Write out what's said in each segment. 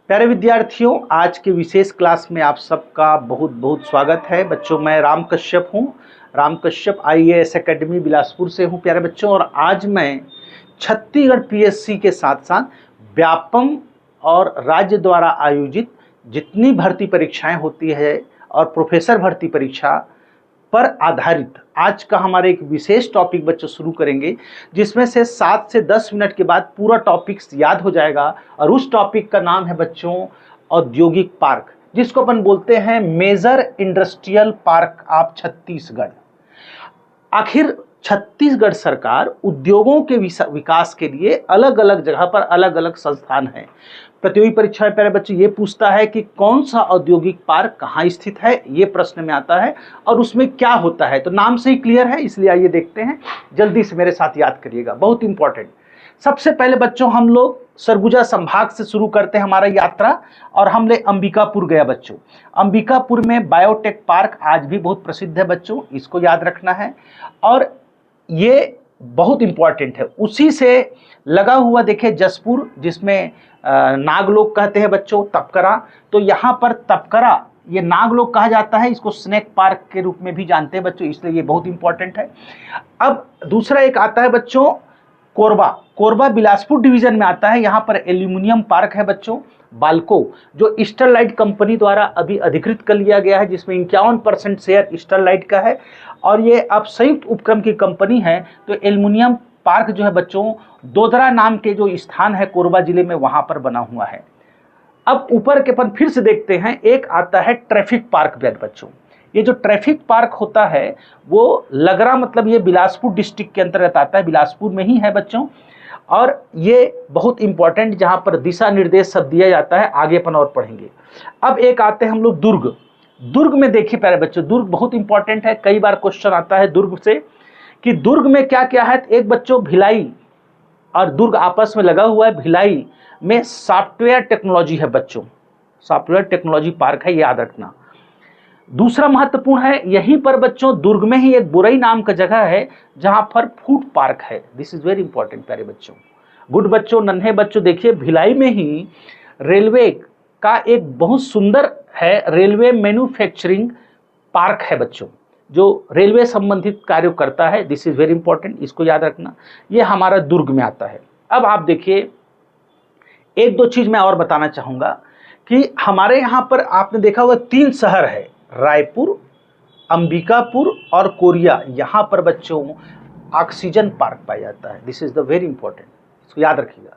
प्यारे विद्यार्थियों, आज के विशेष क्लास में आप सबका बहुत बहुत स्वागत है। बच्चों, मैं राम कश्यप हूँ। राम कश्यप IAS एकेडमी बिलासपुर से हूँ प्यारे बच्चों। और आज मैं छत्तीसगढ़ PSC के साथ साथ व्यापम और राज्य द्वारा आयोजित जितनी भर्ती परीक्षाएं होती है और प्रोफेसर भर्ती परीक्षा पर आधारित आज का हमारे एक विशेष टॉपिक बच्चों शुरू करेंगे, जिसमें से 7 से 10 मिनट के बाद पूरा टॉपिक याद हो जाएगा। और उस टॉपिक का नाम है बच्चों औद्योगिक पार्क, जिसको अपन बोलते हैं major industrial park of Chhattisgarh. आखिर छत्तीसगढ़ सरकार उद्योगों के विकास के लिए अलग अलग जगह पर अलग अलग संस्थान है। प्रतियोगी परीक्षा में पहले बच्चे ये पूछता है कि कौन सा औद्योगिक पार्क कहाँ स्थित है, ये प्रश्न में आता है और उसमें क्या होता है। तो नाम से ही क्लियर है, इसलिए आइए देखते हैं। जल्दी से मेरे साथ याद करिएगा, बहुत इंपॉर्टेंट। सबसे पहले बच्चों हम लोग सरगुजा संभाग से शुरू करते हैं हमारा यात्रा, और हम ले अंबिकापुर गया बच्चों। अंबिकापुर में बायोटेक पार्क आज भी बहुत प्रसिद्ध है बच्चों, इसको याद रखना है। और ये बहुत इंपॉर्टेंट है। उसी से लगा हुआ देखिए जसपुर, जिसमें नागलोक कहते हैं बच्चों, तपकरा। तो यहाँ पर तपकरा ये नागलोक कहा जाता है, इसको स्नेक पार्क के रूप में भी जानते हैं बच्चों, इसलिए ये बहुत इंपॉर्टेंट है। अब दूसरा एक आता है बच्चों कोरबा। कोरबा बिलासपुर डिवीजन में आता है। यहाँ पर एल्यूमिनियम पार्क है बच्चों, बाल्को, जो स्टरलाइट कंपनी द्वारा अभी अधिकृत कर लिया गया है, जिसमें 51% शेयर स्टरलाइट का है। और ये अब संयुक्त उपक्रम की कंपनी है। तो एल्यूमिनियम पार्क जो है बच्चों दोदरा नाम के जो स्थान है कोरबा जिले में, वहां पर बना हुआ है। अब ऊपर के अपन फिर से देखते हैं, एक आता है ट्रैफिक पार्क बच्चों। ये जो ट्रैफिक पार्क होता है वो लगरा, मतलब ये बिलासपुर डिस्ट्रिक्ट के अंतर्गत आता है, बिलासपुर में ही है बच्चों। और ये बहुत इंपॉर्टेंट, जहां पर दिशा निर्देश सब दिया जाता है, आगे अपन और पढ़ेंगे। अब एक आते हैं हम लोग दुर्ग। दुर्ग में देखिए प्यारे बच्चों, दुर्ग बहुत इंपॉर्टेंट है, कई बार क्वेश्चन आता है दुर्ग से कि दुर्ग में क्या क्या है। एक बच्चों भिलाई और दुर्ग आपस में लगा हुआ है। भिलाई में सॉफ्टवेयर टेक्नोलॉजी है बच्चों, सॉफ्टवेयर टेक्नोलॉजी पार्क है, याद रखना। दूसरा महत्वपूर्ण है, यहीं पर बच्चों दुर्ग में ही एक बुरई नाम का जगह है, जहां पर फूड पार्क है। दिस इज वेरी इंपॉर्टेंट प्यारे बच्चों। गुड बच्चों, नन्हे बच्चों, देखिए भिलाई में ही रेलवे का एक बहुत सुंदर है रेलवे मैन्युफैक्चरिंग पार्क है बच्चों, जो रेलवे संबंधित कार्य करता है। दिस इज वेरी इंपॉर्टेंट, इसको याद रखना। ये हमारा दुर्ग में आता है। अब आप देखिए, एक दो चीज मैं और बताना चाहूंगा कि हमारे यहां पर आपने देखा होगा 3 शहर है, रायपुर, अंबिकापुर और कोरिया। यहां पर बच्चों ऑक्सीजन पार्क पाया जाता है। This is the very important, इसको याद रखिएगा।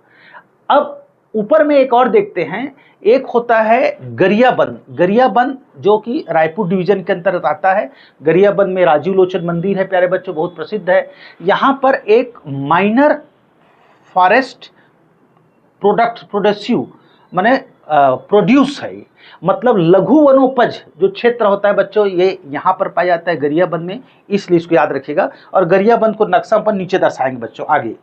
अब ऊपर में एक और देखते हैं, एक होता है गरियाबंद। गरियाबंद जो कि रायपुर डिवीजन के अंतर्गत आता है। गरियाबंद में राजीव लोचन मंदिर है प्यारे बच्चों, बहुत प्रसिद्ध है। यहाँ पर एक माइनर फॉरेस्ट प्रोडक्टिव माने प्रोड्यूस है, मतलब लघु वनोपज जो क्षेत्र होता है बच्चों, ये यहाँ पर पाया जाता है गरियाबंद में, इसलिए इसको याद रखिएगा। और गरियाबंद को नक्शा पर नीचे दर्शाएंगे बच्चों आगे।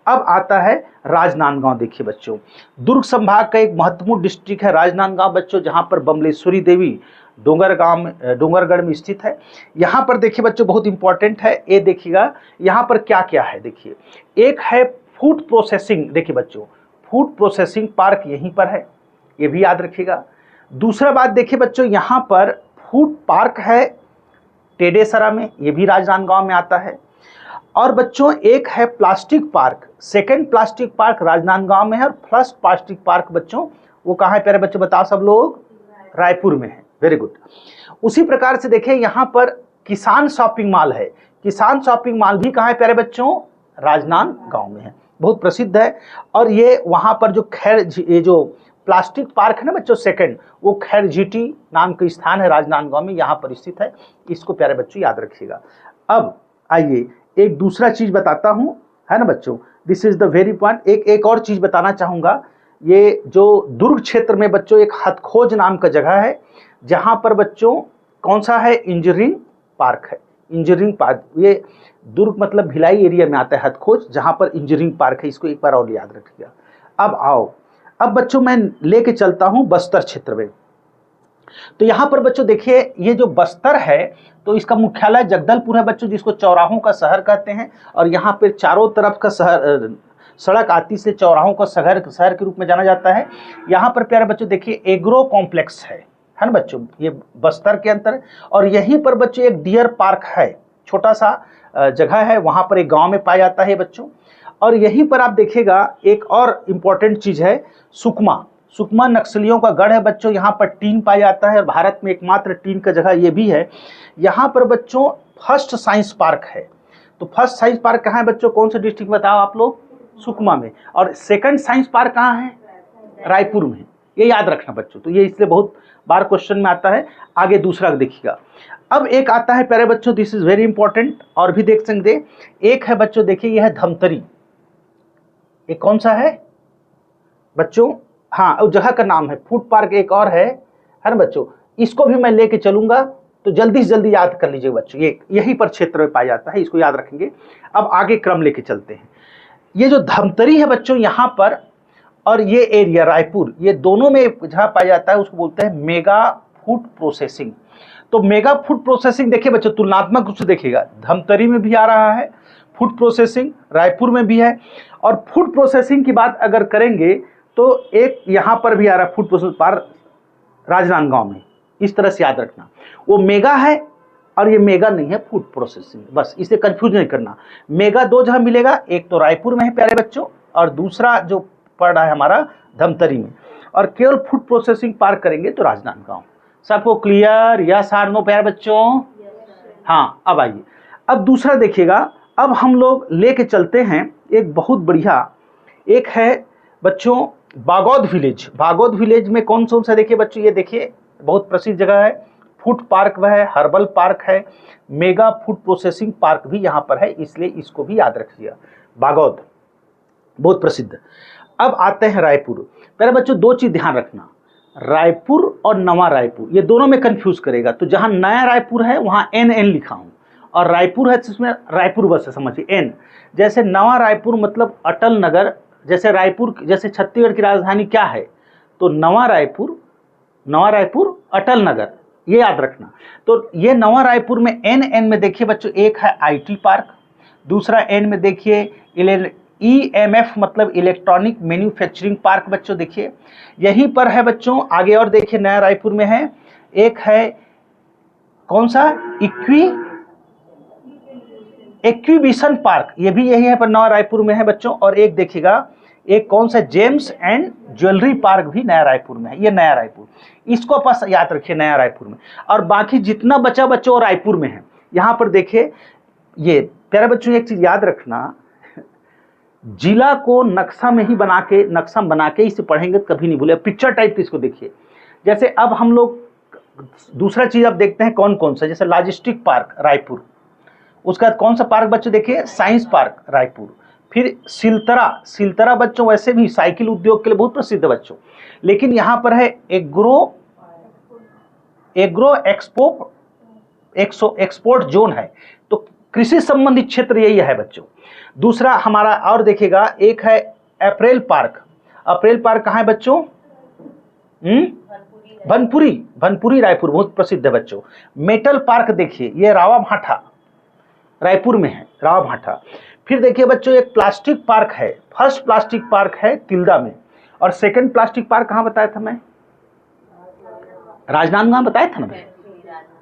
अब आता है राजनांदगांव। देखिए बच्चों, दुर्ग संभाग का एक महत्वपूर्ण डिस्ट्रिक्ट है राजनांदगांव बच्चों, जहां पर बमलेश्वरी देवी डोंगरगढ़ में स्थित है। यहाँ पर देखिए बच्चों बहुत इंपॉर्टेंट है, ये देखिएगा यहाँ पर क्या क्या है। देखिए, एक है फूड प्रोसेसिंग। देखिए बच्चों, फूड प्रोसेसिंग पार्क यहीं पर है, ये भी याद रखिएगा। दूसरा बात देखिए बच्चों, यहाँ पर फूड पार्क है टेडेसरा में, ये भी राजनांदगांव में आता है। और बच्चों एक है plastic park, second plastic park Rajnandgaon में है। और फर्स्ट प्लास्टिक पार्क बच्चों वो कहाँ है प्यारे बच्चों, बताओ सब लोग, रायपुर में है। Very good. उसी प्रकार से देखिए यहाँ पर किसान शॉपिंग मॉल है। किसान शॉपिंग मॉल भी कहाँ है प्यारे बच्चों, राजनांदगांव में है, बहुत प्रसिद्ध है। और ये वहाँ पर जो ये जो प्लास्टिक पार्क है ना बच्चों सेकंड, वो खैरजीटी नाम का स्थान है राजनांदगांव में, यहाँ पर स्थित है। इसको प्यारे बच्चों याद रखिएगा। अब आइए एक दूसरा चीज बताता हूं, है ना बच्चों, this is the very point. एक और चीज बताना चाहूंगा। ये जो दुर्ग क्षेत्र में बच्चों एक हथखोज नाम का जगह है, जहां पर बच्चों कौन सा है, इंजीनियरिंग पार्क है। इंजीनियरिंग पार्क ये दुर्ग मतलब भिलाई एरिया में आता है हथखोज, जहां पर इंजीनियरिंग पार्क है, इसको एक बार और याद रखिएगा। अब आओ, अब बच्चों मैं लेके चलता हूं बस्तर क्षेत्र में। तो यहाँ पर बच्चों देखिए, ये जो बस्तर है तो इसका मुख्यालय जगदलपुर है बच्चों, जिसको चौराहों का शहर कहते हैं। और यहाँ पे चारों तरफ का सड़क आती से चौराहों का शहर के रूप में जाना जाता है। यहाँ पर प्यारे बच्चों देखिए एग्रो कॉम्प्लेक्स है ना बच्चों, ये बस्तर के अंदर। और यहीं पर बच्चों एक डियर पार्क है, छोटा सा जगह है, वहाँ पर एक गाँव में पाया जाता है बच्चों। और यहीं पर आप देखिएगा एक और इम्पोर्टेंट चीज़ है सुकमा। सुकमा नक्सलियों का गढ़ है बच्चों, यहाँ पर टीन पाया जाता है और भारत में एकमात्र टीन का जगह ये भी है। यहाँ पर बच्चों फर्स्ट साइंस पार्क है। तो फर्स्ट साइंस पार्क कहाँ है बच्चों, कौन से डिस्ट्रिक्ट बताओ आप लोग, सुकमा में। और सेकंड साइंस पार्क कहाँ है, रायपुर में। ये याद रखना बच्चों, तो ये इसलिए बहुत बार क्वेश्चन में आता है। आगे दूसरा देखिएगा, अब एक आता है प्यारे बच्चों, दिस इज वेरी इंपॉर्टेंट, और भी देख सकते। एक है बच्चों देखिए, यह है धमतरी। ये कौन सा है बच्चों, हाँ उस जगह का नाम है। फूड पार्क एक और है ना बच्चों, इसको भी मैं लेके चलूंगा, तो जल्दी से जल्दी याद कर लीजिए बच्चों, ये यहीं पर क्षेत्र में पाया जाता है, इसको याद रखेंगे। अब आगे क्रम लेके चलते हैं। ये जो धमतरी है बच्चों यहाँ पर, और ये एरिया रायपुर, ये दोनों में जहाँ पाया जाता है उसको बोलते हैं मेगा फूड प्रोसेसिंग। तो मेगा फूड प्रोसेसिंग देखिए बच्चों, तुलनात्मक रूप से देखिएगा, धमतरी में भी आ रहा है फूड प्रोसेसिंग, रायपुर में भी है। और फूड प्रोसेसिंग की बात अगर करेंगे तो एक यहाँ पर भी आ रहा है फूड प्रोसेसिंग पार्क राजनांदगांव में। इस तरह से याद रखना, वो मेगा है और ये मेगा नहीं है फूड प्रोसेसिंग, बस इसे कंफ्यूज नहीं करना। मेगा दो जगह मिलेगा, एक तो रायपुर में है प्यारे बच्चों, और दूसरा जो पड़ रहा है हमारा धमतरी में। और केवल फूड प्रोसेसिंग पार्क करेंगे तो राजनांदगांव। सबको क्लियर, यस आर नो प्यारे बच्चों? हाँ, अब आइए, अब दूसरा देखिएगा। अब हम लोग लेके चलते हैं एक बहुत बढ़िया, एक है बच्चों बागौद विलेज। बागौद विलेज में कौन सा देखिए बच्चों, ये देखिए बहुत प्रसिद्ध जगह है, फूड पार्क वह है, हर्बल पार्क है, मेगा फूड प्रोसेसिंग पार्क भी यहाँ पर है, इसलिए इसको भी याद रखिएगा, बागौद बहुत प्रसिद्ध। अब आते हैं रायपुर। पहले बच्चों दो चीज ध्यान रखना, रायपुर और नवा रायपुर ये दोनों में कंफ्यूज करेगा। तो जहाँ नया रायपुर है वहाँ एन लिखा हूँ, और रायपुर है जिसमें रायपुर बस है, समझिए एन। जैसे नवा रायपुर मतलब अटल नगर, जैसे रायपुर, जैसे छत्तीसगढ़ की राजधानी क्या है, तो नवा रायपुर अटल नगर, ये याद रखना। तो ये नवा रायपुर में एन में देखिए बच्चों, एक है आईटी पार्क, दूसरा एन में देखिए EMF मतलब इलेक्ट्रॉनिक मैन्युफैक्चरिंग पार्क बच्चों देखिए यहीं पर है बच्चों। आगे और देखिए नया रायपुर में है, एक है कौन सा, एक्विबिशन पार्क, ये भी यही है पर नया रायपुर में है बच्चों। और एक देखिएगा, एक कौन सा जेम्स एंड ज्वेलरी पार्क भी नया रायपुर में है, ये नया रायपुर, इसको पास याद रखिए नया रायपुर में। और बाकी जितना बचा बच्चों रायपुर में है। यहाँ पर देखिए, ये प्यारे बच्चों एक चीज याद रखना, जिला को नक्शा में ही नक्शा बना के इसे पढ़ेंगे तो कभी नहीं भूले, पिक्चर टाइप इसको देखिए। जैसे अब हम लोग दूसरा चीज अब देखते हैं कौन सा, जैसे लॉजिस्टिक पार्क रायपुर, उसका कौन सा पार्क बच्चों देखिए, साइंस पार्क रायपुर। फिर सिलतरा बच्चों वैसे भी साइकिल उद्योग के लिए बहुत प्रसिद्ध है बच्चों, लेकिन यहाँ पर है एग्रो एक्सपोर्ट जोन है, तो कृषि संबंधित क्षेत्र यही है बच्चों। दूसरा हमारा और देखिएगा, एक है अप्रैल पार्क। अप्रैल पार्क कहाँ है बच्चों, भनपुरी रायपुर, बहुत प्रसिद्ध है बच्चों। मेटल पार्क देखिए, ये रावा भाठा रायपुर में है, रावा भाठा। फिर देखिए बच्चों एक प्लास्टिक पार्क है, फर्स्ट प्लास्टिक पार्क है तिल्दा में, और सेकंड प्लास्टिक पार्क कहाँ बताया था मैं, राजनांदगांव बताया था ना मैं,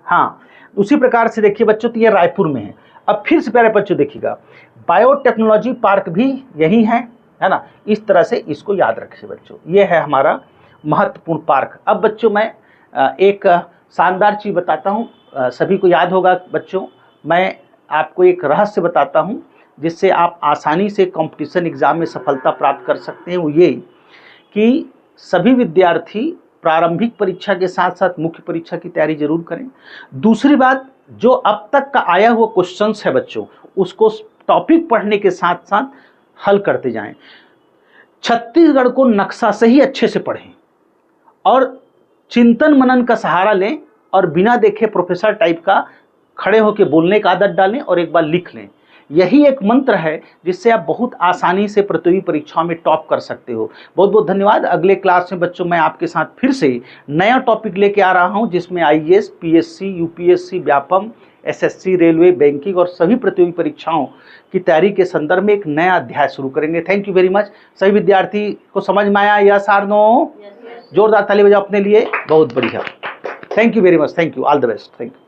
हाँ। उसी प्रकार से देखिए बच्चों, तो ये रायपुर में है। अब फिर से प्यारे बच्चों देखिएगा, बायोटेक्नोलॉजी पार्क भी यही है ना। इस तरह से इसको याद रखिए बच्चों, ये है हमारा महत्वपूर्ण पार्क। अब बच्चों मैं एक शानदार चीज़ बताता हूँ, सभी को याद होगा बच्चों। मैं आपको एक रहस्य बताता हूँ जिससे आप आसानी से कंपटीशन एग्जाम में सफलता प्राप्त कर सकते हैं। वो ये कि सभी विद्यार्थी प्रारंभिक परीक्षा के साथ साथ मुख्य परीक्षा की तैयारी जरूर करें। दूसरी बात, जो अब तक का आया हुआ क्वेश्चंस है बच्चों, उसको टॉपिक पढ़ने के साथ साथ हल करते जाएं। छत्तीसगढ़ को नक्शा से ही अच्छे से पढ़ें और चिंतन मनन का सहारा लें, और बिना देखे प्रोफेसर टाइप का खड़े होकर बोलने का आदत डालें और एक बार लिख लें। यही एक मंत्र है जिससे आप बहुत आसानी से प्रतियोगी परीक्षाओं में टॉप कर सकते हो। बहुत बहुत धन्यवाद। अगले क्लास में बच्चों मैं आपके साथ फिर से नया टॉपिक लेके आ रहा हूं, जिसमें IAS, PSC, UPSC, Vyapam, SSC, railway, banking और सभी प्रतियोगी परीक्षाओं की तैयारी के संदर्भ में एक नया अध्याय शुरू करेंगे। Thank you very much. सभी विद्यार्थी को समझ में आया? Yes or no? जोरदार ताली बजाओ अपने लिए। बहुत बढ़िया। Thank you very much. Thank you. All the best. Thank you.